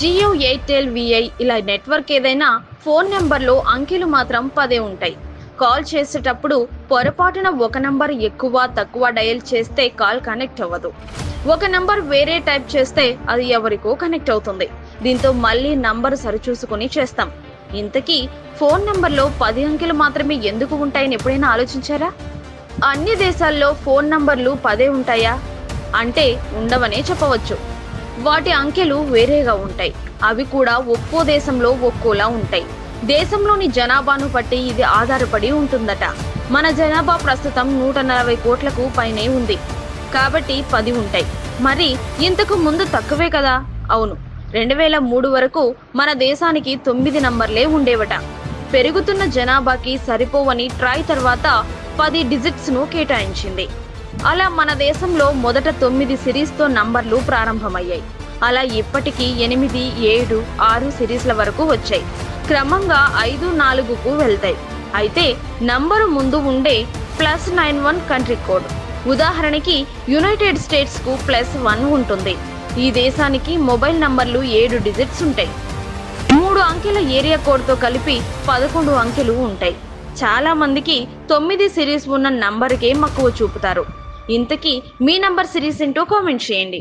Jio, Airtel, VI ఇలా network ఏదైనా phone నెంబర్లో అంకెలు మాత్రం 10 ఉంటాయి. కాల్ చేసేటప్పుడు పొరపాటున ఒక నంబర్ ఎక్కువ తక్కువ డయల్ చేస్తే కాల్ కనెక్ట్ అవ్వదు. ఒక నంబర్ వేరే టైప్ చేస్తే అది ఎవరికో కనెక్ట్ అవుతుంది. దీంతో మళ్ళీ నంబర్ సరిచూసుకుని చేస్తాం. ఇంతకీ ఫోన్ నంబర్లో 10 అంకెలు మాత్రమే ఎందుకు ఉంటాయని ఎప్పుడైనా ఆలోచించారా? అన్ని దేశాల్లో ఫోన్ నంబర్లు 10 ఉంటాయా అంటే ఉండవనే చెప్పవచ్చు. వాటి అంకెలు వేరేగా ఉంటాయి. అవి కూడా ఒక్కో దేశంలో ఒక్కోలా ఉంటాయి. దేశంలోని జనాభాను బట్టి ఇది ఆధారపడి ఉంటుందట. మన జనాభా ప్రస్తుతం 140 కోట్లకు పైనే ఉంది కాబట్టి 10 ఉంటాయి. మరి ఇంతకు ముందు తక్కువే కదా? అవును, 2003 వరకు మన దేశానికి 9 నంబర్లే ఉండేవట. పెరుగుతున్న జనాభాకి సరిపోవని ట్రాయ్ తర్వాత 10 డిజిట్స్ ను కేటాయించింది. అలా మన దేశంలో మొదట 9 సిరీస్తో నంబర్లు ప్రారంభమయ్యాయి. అలా ఇప్పటికీ 8, 7, 6 సిరీస్ల వరకు వచ్చాయి. క్రమంగా 5, 4కు వెళ్తాయి. అయితే నంబరు ముందు ఉండే +91 కంట్రీ కోడ్. ఉదాహరణకి యునైటెడ్ స్టేట్స్ కు +1 ఉంటుంది. ఈ దేశానికి మొబైల్ నంబర్లు 7 డిజిట్స్ ఉంటాయి. 3 అంకెల ఏరియా కోడ్తో కలిపి 11 అంకెలు ఉంటాయి. చాలా మందికి 9 సిరీస్ ఉన్న నంబర్కే మక్కువ చూపుతారు. ఇంతకీ మీ నంబర్ సిరీస్ ఏంటో కామెంట్ చేయండి.